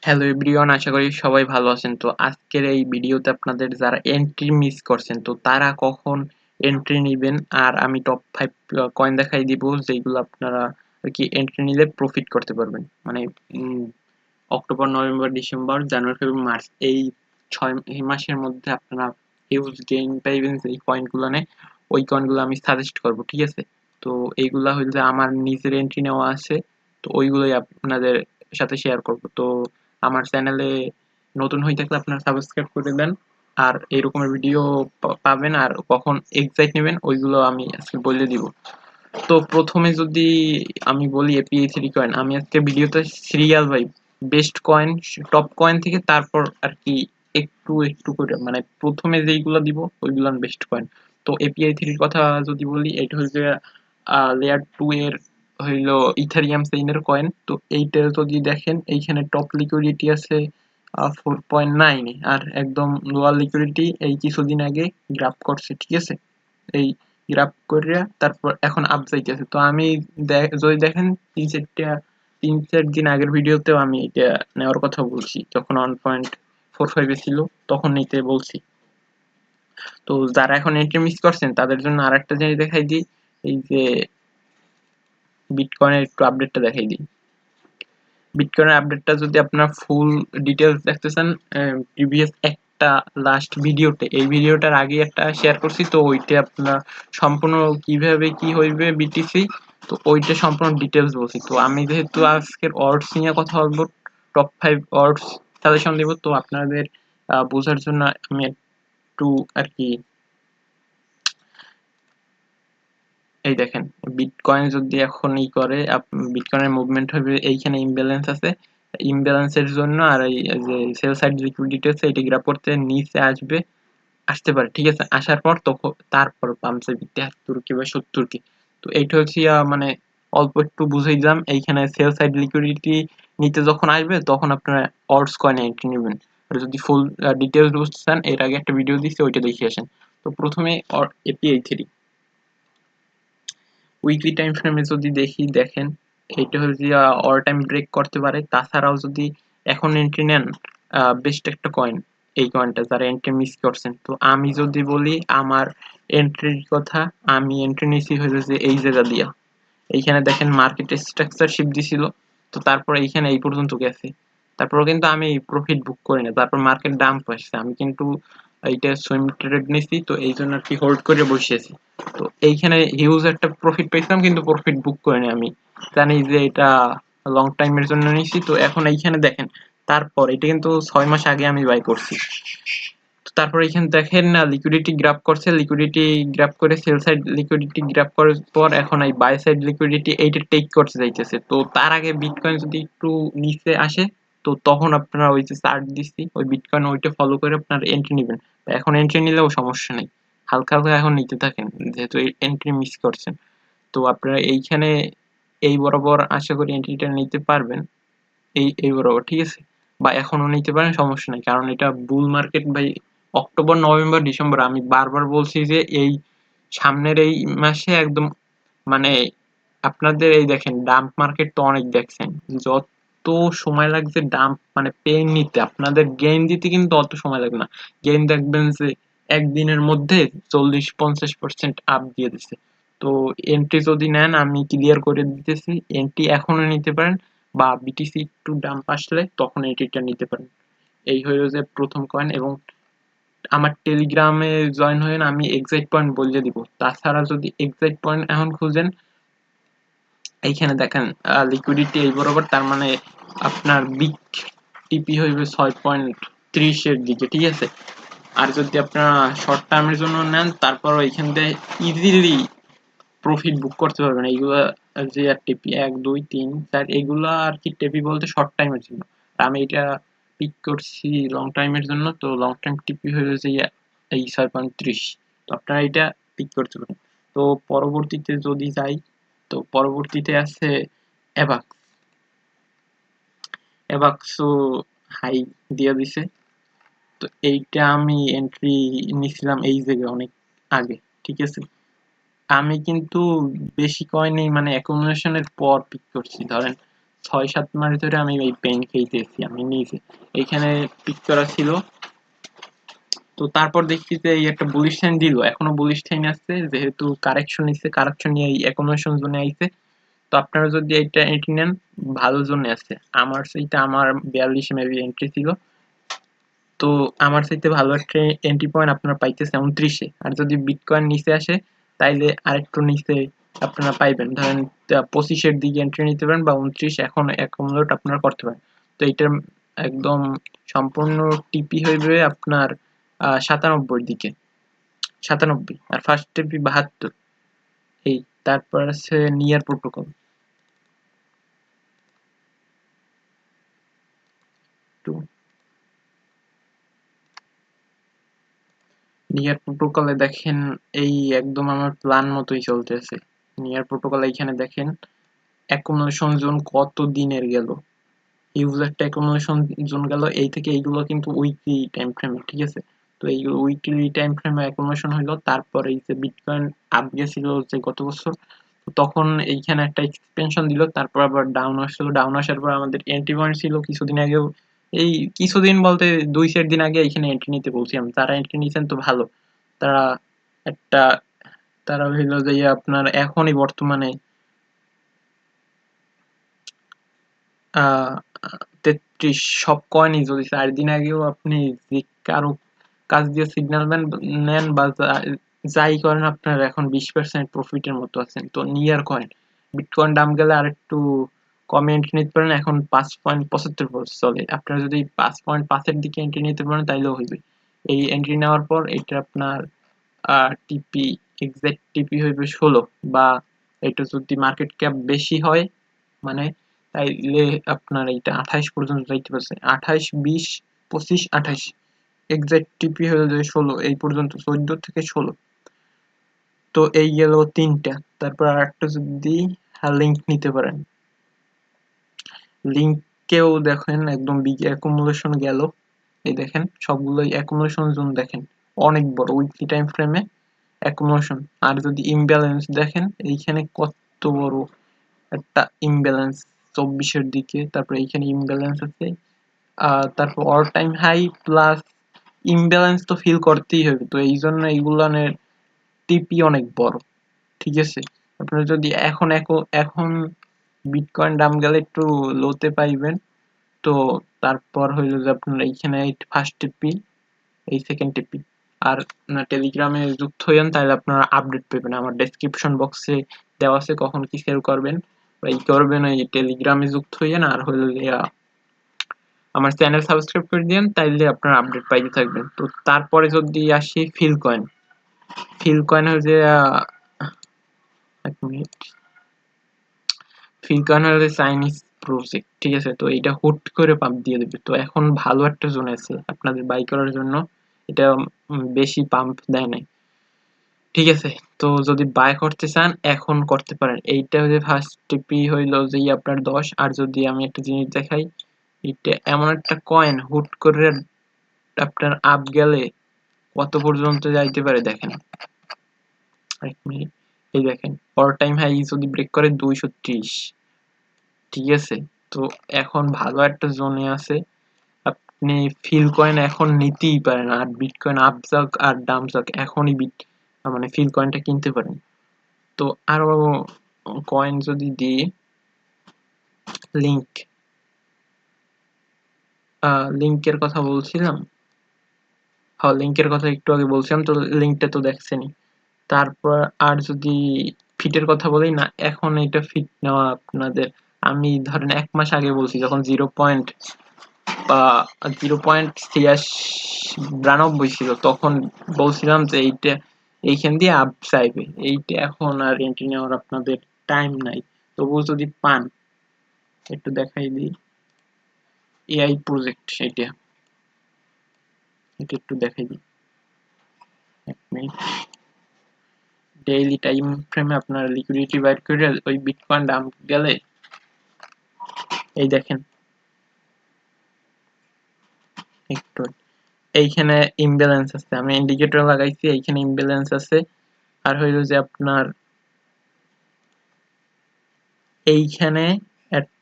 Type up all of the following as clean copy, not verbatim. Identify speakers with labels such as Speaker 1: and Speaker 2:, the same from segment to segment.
Speaker 1: Hello everyone, আশা করি সবাই ভালো আছেন। তো আজকের এই ভিডিওতে আপনাদের যারা এন্ট্রি মিস করছেন তো তারা কখন এন্ট্রি নিবেন আর আমি টপ 5 কয়েন দেখাই দিব যেগুলো আপনারা আর কি এন্ট্রি নিলে প্রফিট করতে পারবেন। মানে অক্টোবর, নভেম্বর, ডিসেম্বর, জানুয়ারি, ফেব্রুয়ারি, মার্চ এই 6 মাসের মধ্যে আপনারা হিউজ গেইন পাইবেন এই কয়েনগুলো ওই কয়েনগুলো আমি সাজেস্ট করব, ঠিক আছে? তো এইগুলা হইল যে আমার নিজের এন্ট্রি নেওয়া আছে, তো ওইগুলোই আপনাদের সাথে শেয়ার করব। তো আমার চ্যানেলে নতুন হয়ে থাকলে আপনারা সাবস্ক্রাইব করে দেন আর এই রকমের ভিডিও পাবেন। আর কখন এক্সাইট নেবেন ওইগুলো আমি আজকে বলে দিব। তো প্রথমে যদি আমি বলি এপিআই থ্রি কয়েন, আমি আজকে ভিডিওতে সিরিয়াল ভাই বেস্ট কয়েন, টপ কয়েন থেকে তারপর আর কি একটু একটু করে মানে প্রথমে যেইগুলো দিব ওইগুলো বেস্ট কয়েন। তো এপিআই থ্রির কথা যদি বলি, এটা হচ্ছে লেয়ার টু এর হইলো ইথারিয়াম চেইনের কয়েন। তো এইটা যদি দেখেন এইখানে টপ লিকুইডিটি আছে 4.9, আর একদম লোয়ার লিকুইডিটি এই কিছুদিন আগে গ্রাফ করছে, ঠিক আছে? এই গ্রাফ করে তারপর এখন আপ যাইতেছে। তো আমি যদি দেখেন তিন চার দিন আগের ভিডিওতেও আমি এটা নেওয়ার কথা বলছি, যখন 1.45 এ ছিল তখন নিতে বলছি। তো যারা এখন এন্ট্রি মিস করছেন তাদের জন্য আরেকটা জিনিস দেখাই দিই, এই যে বিটকয়েনের একটু আপডেটটা দেখাই দিই। বিটকয়েনের আপডেটটা যদি আপনার ফুল ডিটেলস দেখতে চান, প্রিভিয়াস একটা লাস্ট ভিডিওতে, এই ভিডিওটার আগে একটা শেয়ার করছি, তো ওইটা আপনার সম্পূর্ণ কিভাবে কি হইবে বিটিসি, তো ওইটা সম্পূর্ণ ডিটেলস বলছি। তো আমি যেহেতু আজকের অর্ডস নিয়ে কথা বলবো, টপ 5 অর্ডস সাজেশন দিব, তো আপনাদের বোঝার জন্য আমি একটু আর কি এই দেখেন বিটকয়েন যদি এখন করে বিটকয়েনের মুভমেন্ট হবে, এইখানে ইমব্যালেন্স আছে, ইমব্যালেন্সের জন্য আর এই যে সেল সাইড লিকুইডিটি আছে এটা গ্রাফ করতে নিচে আসতে পারে, ঠিক আছে? আসার পর তখন তারপর পাম্পসে 73 কি বা 70 কি। তো এইটা হচ্ছে মানে অল্প একটু বুঝে দিলাম। এইখানে সেল সাইড লিকুইডিটি নিতে যখন আসবে তখন আপনারা অর্ডস কয়েনে এন্ট্রি নেবেন। আর যদি ফুল ডিটেলস বুঝতে চান, এর আগে একটা ভিডিও দিচ্ছি, ওইটা দেখে আসেন। তো প্রথমে এপিআই থ্রি উইকলি টাইম ফ্রেমে যদি দেখি, দেখেন এইটা হচ্ছে অল টাইম ব্রেক করতে পারে। তাছাড়াও যদি এখন এন্ট্রি নেন, বেস্ট একটা কয়েন এই কয়েনটা, যারা এন্ট্রি মিস করছেন। তো আমি যদি বলি আমার এন্ট্রির কথা, আমি এন্ট্রি নিয়েছি হয়েছে এই জায়গা দিয়া। এইখানে দেখেন মার্কেট স্ট্রাকচার শিফট দিছিল, তো তারপর এইখানে এই পর্যন্ত গেছে। তারপর কিন্তু আমি প্রফিট বুক করি না, তারপর মার্কেট ডাম্প আসছে, আমি কিন্তু এইটা সুইং ট্রেড নিছি, তো এই জন্য আর কি হোল্ড করে বসেছি। তো এইখানে হিউজ একটা প্রফিট পেয়েছিলাম, কিন্তু প্রফিট বুক করিনি। আমি জানি যে এটা লং টাইমের জন্য নিছি। তো এখন এইখানে দেখেন, তারপর এটা কিন্তু 6 মাস আগে আমি বাই করছি। তো তারপর এখানে দেখেন না লিকুইডিটি গ্রাফ করছে, লিকুইডিটি গ্রাফ করে সেল সাইড লিকুইডিটি গ্রাফ করার পর এখন এই বাই সাইড লিকুইডিটি এইটা টেক করতে যাইতেছে। তো তার আগে বিটকয়েন যদি একটু নিচে আসে, তো তখন আপনারা ওই যে চার্ট দিচ্ছি ওই বিটকয়েন ওইটা ফলো করে আপনারা এন্ট্রি নেবেন। এখন এন্ট্রি নিলেও সমস্যা নেই, হালকা হালকা এখন নিতে থাকেন, যেহেতু এন্ট্রি মিস করছেন। তো আপনারা এইখানে এই বরাবর আশা করি এন্ট্রিটা নিতে পারবেন, এই বরাবর, ঠিক আছে? বা এখনো নিতে পারেন, সমস্যা নাই, কারণ এটা বুল মার্কেট ভাই। অক্টোবর, নভেম্বর, ডিসেম্বর আমি বারবার বলছি যে এই সামনের এই মাসে একদম মানে আপনাদের এই দেখেন ডাম্প মার্কেট তো অনেক দেখছেন, যত সময় লাগছে ডাম্প মানে পেন নিতে, আপনাদের গেইন দিতে কিন্তু অত সময় লাগবে না। গেইন দেখবেন যে একদিনের মধ্যে 40-50% আপ দিয়ে দিচ্ছে। তো এন্ট্রি যদি নেন আমি ক্লিয়ার করে দিতেছি, এন্ট্রি এখনো নিতে পারেন, বা বিটিসি একটু ডাম্প আসলে তখন এন্ট্রিটা নিতে পারেন। এই হলো যে প্রথম কয়েন। এবং আমার টেলিগ্রামে জয়েন হয়ে আমি এক্সাক্ট পয়েন্ট বলে দিব। তাছাড়া যদি এক্সাক্ট পয়েন্ট এখন খুঁজেন, এইখানে দেখেন লিকুইডিটি এই বরাবর, তার মানে আপনার বিগ টিপি হইবে 6.30 এর দিকে, ঠিক আছে? আর যদি আপনারা শর্ট টার্মের জন্য নেন, তারপর এইখান থেকে ইজিলি প্রফিট বুক করতে পারবেন। এইগুলা যে আর টিপি 1 2 3 4 এগুলা আর কি টিপি বলতে শর্ট টাইমের জন্য। আর আমি এটা পিক করছি লং টাইমের জন্য, তো লং টাইম টিপি হয়ে যে এই 6.30। তো আপনারা এটা পিক করতে পারেন। তো পরবর্তীতে যদি যাই, তো পরবর্তীতে আছে অ্যাবাক্স। অ্যাবাক্সও হাই দিয়ে দিছে। তো এইটা আমি এন্ট্রি নিছিলাম এই জায়গায় অনেক আগে, ঠিক আছে? আমি কিন্তু বেশি কয়েনেই মানে অ্যাকুমুলেশনের পর পিক করছি, ধরেন 6-7 মাস ধরে আমি এই পেন খেয়েছি, আমি নিজে এইখানে পিক করা ছিল। তো তারপর দেখছি যে এই একটা বুলিশ সাইন দিল, এখনো বুলিশ সাইন আছে, যেহেতু কারেকশন নিচ্ছে, কারেকশন নিয়ে এই অ্যাকুমুলেশন জোনে আইছে। তো আপনারা যদি এটা এন্ট্রি নেন ভালো জোনে আছে। আমার সেইটা আমার 42 মেবি এন্ট্রি ছিল। তো আমার চাইতে ভালো একটা এন্ট্রি পয়েন্ট আপনারা পাইতেছে 29-এ। আর যদি বিটকয়েন নিচে আসে তাইলে আরেকটু নিচে আপনারা পাইবেন, ধরেন 25-এর দিকে এন্ট্রি নিতে পারেন বা 29 এখন অ্যাকুমুলেট আপনারা করতে পারেন। তো এটার একদম সম্পূর্ণ টিপি হইবে আপনার 97 দিকে, 97, আর ফার্স্ট টিপি 72। এই তারপর আছে নিয়ার প্রোটোকল। তো নিয়ার প্রোটোকলে দেখেন এই একদম আমার প্ল্যান মতোই চলতেছে। নিয়ার প্রোটোকল এইখানে দেখেন অ্যাকুমুলেশন জোন কত দিনের গেল, হিউজ একটা অ্যাকুমুলেশন জোন গেল। এই থেকে এইগুলো কিন্তু উইকলি টাইম ফ্রেমে, ঠিক আছে। তো এইগুলো উইকলি টাইম ফ্রেমে অ্যাকুমুলেশন হইলো। তারপরে এই যে বিটকয়েন আপ গেছিল যে গত বছর, তখন এইখানে একটা এক্সপেনশন দিল, তারপর আবার ডাউন আসছিল। ডাউন আসার পর আমাদের এন্ট্রি পয়েন্ট ছিল কিছুদিন আগেও, এই কিছুদিন বলতে 2-4 দিন আগে এখানে এন্ট্রি নিতে বলছিলাম। যারা এন্ট্রি নিয়েছেন তো ভালো, তারা একটা, তারা হইলো যে আপনার এখনই বর্তমানে 33 সব কয়েনই যদি 4 দিন আগেও আপনি যে কারো কাছ দিয়ে সিগন্যাল নেন বা যাই করেন, আপনার এখন 20% প্রফিটের মতো আছেন। তো নিয়ার কয়েন, বিটকয়েন দাম গেলে আর একটু কমে এন্ট্রি নিতে পারেন, এখন 5.75 চলে। আপনারা যদি 5.5-এর দিকে এন্ট্রি নিতে পারেন তাইলেও হইবে। এই এন্ট্রি নেওয়ার পর এটা আপনার টিপি, এক্সাক্ট টিপি হইবে 16, বা এটা যদি মার্কেট ক্যাপ বেশি হয় মানে, তাইলে আপনার এইটা 28 পর্যন্ত যাইতে পারছে। 28, 20, 25, 28, এক্সাক্ট টিপি হয়ে যায় 16, এই পর্যন্ত 14 থেকে 16। তো এই গেল 3টা। তারপর আরেকটা যদি লিঙ্ক নিতে পারেন, লিঙ্কেও দেখেন একদম বিগ অ্যাকুমুলেশন গেল। এই দেখেন সবগুলোই অ্যাকুমুলেশন জোন দেখেন অনেক বড় উইকলি টাইম ফ্রেমে অ্যাকুমুলেশন। আর যদি ইমব্যালেন্স দেখেন এইখানে কত বড় একটা ইমব্যালেন্স 24-এর দিকে, তারপর এইখানে ইমব্যালেন্স আছে। তারপর all time high plus imbalance তো ফিল করতেই হবে, তো এই জন্য এইগুলানের টিপি অনেক বড়, ঠিক আছে। আপনারা যদি এখন বিটকয়েন দাম গেলে একটু লোতে পাইবেন। তো তারপর হইলো যে আপনার এইখানে ফার্স্ট টিপি, এই সেকেন্ড টিপি। আর টেলিগ্রামে যুক্ত হইয়েন, তাহলে আপনারা আপডেট পাবেন। আমার ডেসক্রিপশন বক্সে দেওয়া আছে কখন কি সেল করবেন বা এই করবেন, এই টেলিগ্রামে যুক্ত হইয়েন। আর হইলো যে আমার চ্যানেল সাবস্ক্রাইব করে দিয়েন, তাইলে আপনারা আপডেট পাইতে থাকবেন। তো তারপরে যদি আসি ফিল কয়েন, ফিল কয়েন হচ্ছে এক মিনিট, ফিল কয়েন হচ্ছে চাইনিজ প্রজেক্ট, ঠিক আছে। তো এটা হুট করে পাম্প দিয়ে দেবে। তো এখন ভালো একটা জোন আছে আপনাদের বাই করার জন্য, এটা বেশি পাম্প দেয় নাই, ঠিক আছে। তো যদি বাই করতে চান এখন করতে পারেন। এইটা হচ্ছে ফার্স্ট টিপি হইলো যে আপনার 10। আর যদি আমি একটা জিনিস দেখাই, এটা এমন একটা কয়েন হুট করে আপনার আপ গেলে কত পর্যন্ত যাইতে পারে দেখেন, এক মিনিট। এই দেখেন অল টাইম হাই যদি ব্রেক করে 230, ঠিক আছে। তো এখন ভালো একটা জোনে আছে, আপনি ফিল কয়েন এখন নিতেই পারেন। আর বিটকয়েন আপ যাক আর ডাউন যাক, এখনই মানে ফিল কয়েনটা কিনতে পারেন। তো আরো কয়েন যদি দিই, লিঙ্ক, লিঙ্কের কথা বলছিলাম, হ্যাঁ লিঙ্কের কথা একটু আগে বলছিলাম, তো লিঙ্কটা তো দেখছেনই। তারপর আর যদি ফিটের কথা বলি না, এখন এটা ফিট নেওয়া আপনাদের, আমি ধরেন 1 মাস আগে বলছি যখন 0.92 ছিল, তখন বলছিলাম যে এইটা এইখান দিয়ে আপ চাইবে। এইটা এখন আর এন্ট্রি নেওয়ার আপনাদের টাইম নাই। তবুও যদি পান, একটু দেখাই দিই, এআই প্রজেক্ট, এটা এটা একটু দেখাই দিই, এক মিনিট। ডেইলি টাইম ফ্রেমে আপনার লিকুইডিটি বাইর করে ওই বিটকয়েন দাম গেলে এই দেখেন একটু এইখানে ইমব্যালেন্স আছে, আমি ইন্ডিকেটর লাগাইছি, এইখানে ইমব্যালেন্স আছে। আর হইলো যে আপনার এইখানে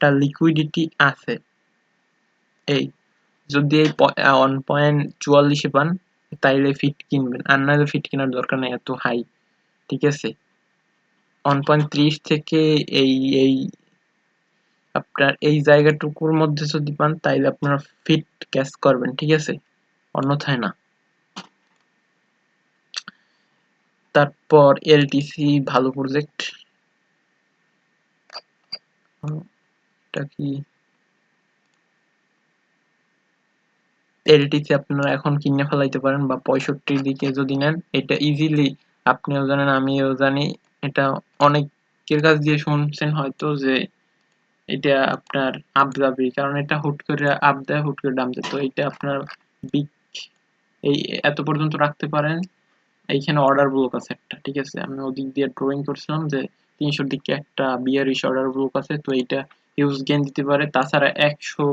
Speaker 1: একটা লিকুইডিটি আছে। এই যদি এই 1.44 পান তাইলে ফিট কিনবেন, আর নাহলে ফিট কেনার দরকার নেই, এত হাই। ঠিক আছে, 1.30 থেকে এই এই আপনার এই জায়গাটুকুর মধ্যে যদি পান তাইলে আপনারা ফিট ক্যাচ করবেন। ঠিক আছে, অন্যথায় না। তারপর এলটিসি ভালো প্রজেক্ট, এটা কি এলটিসি আপনারা এখন কিনে ফেলাইতে পারেন, বা 65 দিকে যদি নেন এটা ইজিলি, আপনিও জানেন আমিও জানি, এটা অনেকের কাছ দিয়ে শুনছেন হয়তো যে এটা আপনার আপ যাবে, কারণ এটা হুট করে আপ দেয়, হুট করে ডাউন দেয়। তো এটা আপনার বিগ এই এত পর্যন্ত রাখতে পারেন। এইখানে অর্ডার ব্লক আছে একটা, ঠিক আছে, আমি ওদিক দিয়ে ড্রয়িং করছিলাম যে 300 দিকে একটা বিয়ারিশ অর্ডার ব্লক আছে, তো এইটা হিউজ গেইন দিতে পারে। তাছাড়া 100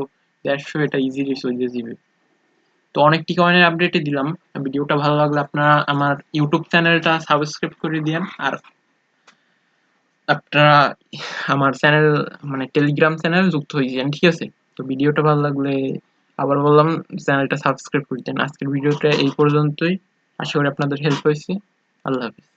Speaker 1: 150 এটা ইজিলি চলে যাবে। তো অনেকটি কয়েনের আপডেটই দিলাম। ভিডিওটা ভালো লাগলে আপনারা আমার ইউটিউব চ্যানেলটা সাবস্ক্রাইব করে দিয়েন, আর আপনারা আমার চ্যানেল মানে টেলিগ্রাম চ্যানেল যুক্ত হয়ে যান। ঠিক আছে, তো ভিডিওটা ভালো লাগলে আবার বললাম চ্যানেলটা সাবস্ক্রাইব করে দেন। আজকের ভিডিওটা এই পর্যন্তই, আশা করি আপনাদের হেল্প হয়েছে। আল্লাহ হাফিজ।